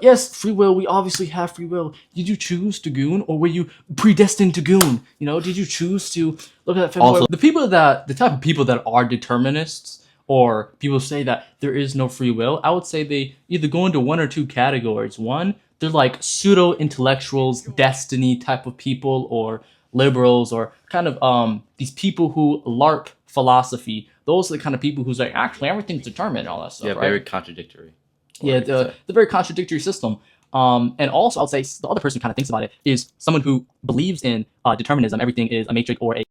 Yes, free will. We obviously have free will. Did you choose to goon, or were you predestined to goon? Did you choose to look at that femboy? Also- The type of people that are determinists, or people say that there is no free will, I would say they either go into one or two categories. One, they're like pseudo intellectuals, destiny type of people, or liberals, or kind of these people who LARP philosophy. Those are the kind of people who's like, actually everything's determined and all that stuff. Yeah, right? very contradictory. Yeah, the very contradictory system. And also, I'll say the other person who kind of thinks about it is someone who believes in determinism. Everything is a matrix or a.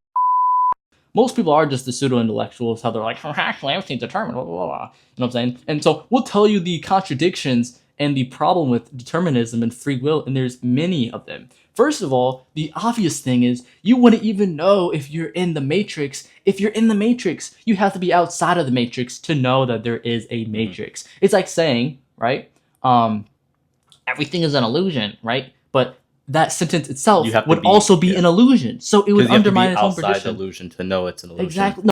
Most people are just the pseudo intellectuals. How they're like, actually, everything's determined. Blah, blah, blah. You know what I'm saying? And so we'll tell you the contradictions and the problem with determinism and free will, and there's many of them. First of all, the obvious thing is you wouldn't even know if you're in the matrix. If you're in the matrix, you have to be outside of the matrix to know that there is a matrix. It's like saying, right? Everything is an illusion, right? But that sentence itself would also be an illusion. So it would undermine its own outside position. the illusion to know it's an illusion. Exactly. No.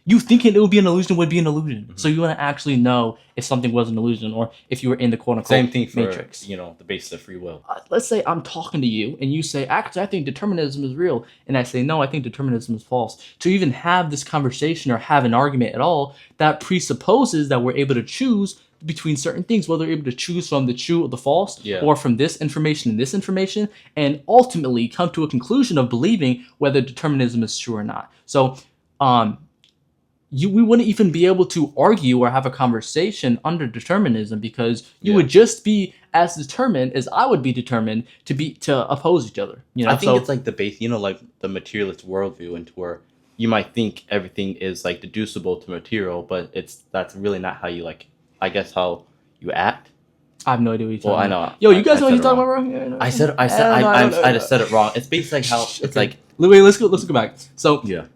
You thinking it would be an illusion would be an illusion. So you want to actually know if something was an illusion or if you were in the quote-unquote Same thing for, matrix. the basis of free will. Let's say I'm talking to you and you say, actually, I think determinism is real. And I say, no, I think determinism is false. To even have this conversation or have an argument at all, that presupposes that we're able to choose between certain things, whether we're able to choose from the true or the false, or from this information and this information, and ultimately come to a conclusion of believing whether determinism is true or not. So, we wouldn't even be able to argue or have a conversation under determinism because you would just be as determined as I would be determined to oppose each other. I think it's like the base, like the materialist worldview, into where you might think everything is like deducible to material, but that's really not how you how you act. I have no idea what you're talking about. I know. Yo, you guys know what you're talking about, bro? Yeah, I just said it wrong. It's basically how it's like. Wait, let's go back. So yeah.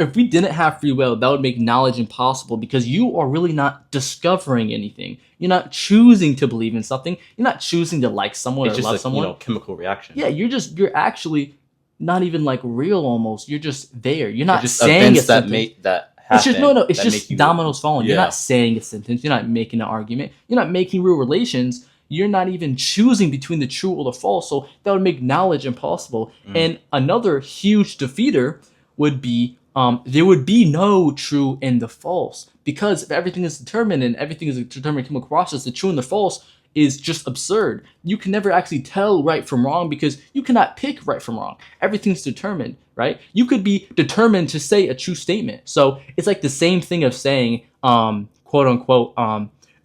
If we didn't have free will, that would make knowledge impossible because you are really not discovering anything. You're not choosing to believe in something. You're not choosing to like someone or love someone. It's just a chemical reaction. Yeah, you're actually not even like real almost. You're just there. You're not saying a sentence. It's just it's just dominoes falling. You're not saying a sentence. You're not making an argument. You're not making real relations. You're not even choosing between the true or the false. So that would make knowledge impossible. And another huge defeater would be there would be no true and the false, because if everything is determined and everything is a determined chemical process, the true and the false is just absurd. You can never actually tell right from wrong because you cannot pick right from wrong. Everything's determined, right? You could be determined to say a true statement. So it's like the same thing of saying, quote unquote,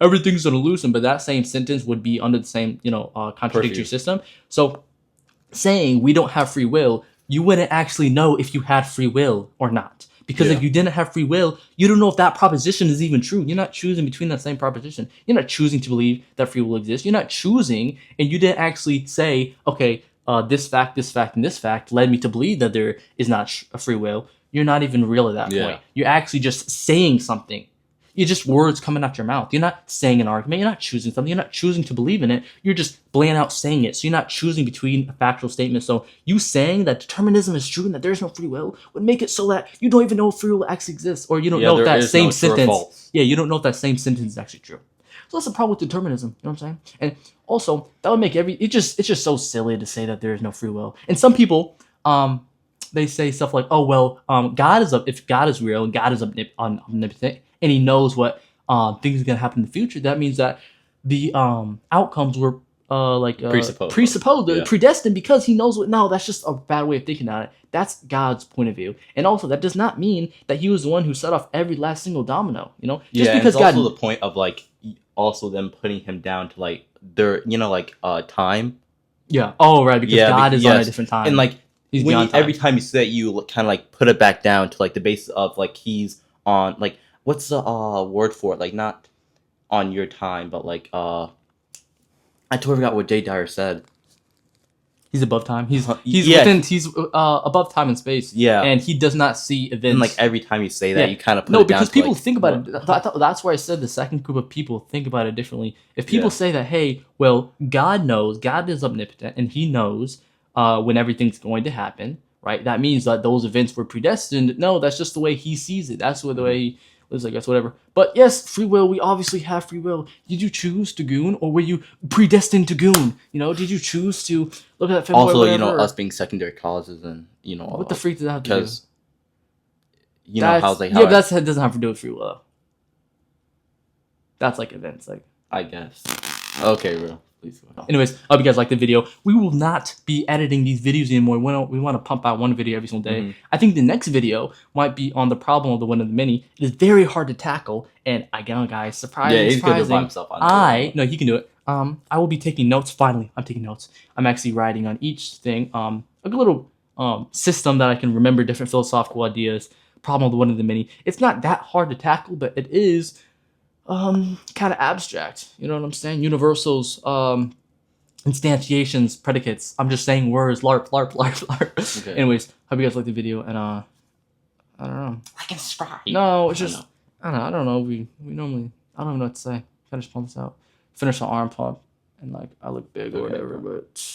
everything's an illusion, but that same sentence would be under the same, contradictory system. So saying we don't have free will, you wouldn't actually know if you had free will or not. Because if you didn't have free will, you don't know if that proposition is even true. You're not choosing between that same proposition. You're not choosing to believe that free will exists. You're not choosing, and you didn't actually say, okay, this fact, and this fact led me to believe that there is not a free will. You're not even real at that point. You're actually just saying something. You're just words coming out your mouth. You're not saying an argument. You're not choosing something. You're not choosing to believe in it. You're just bland out saying it. So you're not choosing between a factual statement. So you saying that determinism is true and that there's no free will would make it so that you don't even know if free will actually exists, or you don't know if that same sentence. Yeah, you don't know if that same sentence is actually true. So that's the problem with determinism. You know what I'm saying? And also that would make it's just so silly to say that there is no free will. And some people they say stuff like, oh well, if God is real and God is omnipotent, and he knows what things are going to happen in the future, that means that the outcomes were presupposed, predestined, because he knows what. No, that's just a bad way of thinking about it. That's God's point of view. And also, that does not mean that he was the one who set off every last single domino. Just because it's God. Also the point of also them putting him down to their time. Yeah. Oh, right. Because God is on a different time. And every time you say that, you kind of put it back down to the basis of he's on what's the word for it? Not on your time, but I totally forgot what Jay Dyer said. He's above time. He's above time and space. Yeah, and he does not see events. And every time you say that, you kind of put it down. Because people think about it. That's why I said the second group of people think about it differently. If people say that, hey, well, God knows, God is omnipotent, and he knows when everything's going to happen, right? That means that those events were predestined. No, that's just the way he sees it. That's the way Liz, I guess, whatever. But yes, free will. We obviously have free will. Did you choose to goon, or were you predestined to goon? You know, did you choose to look at that film? Also, you know, us being secondary causes, and you know, what the freak does that have to do? Because you know how they that doesn't have to do with free will. Though. That's like events, like I guess. Okay, bro. Please go on. Anyways, I hope you guys like the video. We will not be editing these videos anymore. We want to pump out one video every single day. Mm-hmm. I think the next video might be on the problem of the one of the many. It is very hard to tackle, and again, guys, surprising. He's gonna do it by himself. No, he can do it. I will be taking notes. Finally, I'm taking notes. I'm actually writing on each thing. A little system that I can remember different philosophical ideas. Problem of the one of the many. It's not that hard to tackle, but it is. Kind of abstract, you know what I'm saying? Universals, instantiations, predicates. I'm just saying words, larp. Okay. Anyways, hope you guys like the video, and I don't know. Like and subscribe. No, it's just I don't know. We normally I don't even know what to say. Finish pump this out. Finish the arm pump, and like I look big or whatever, but.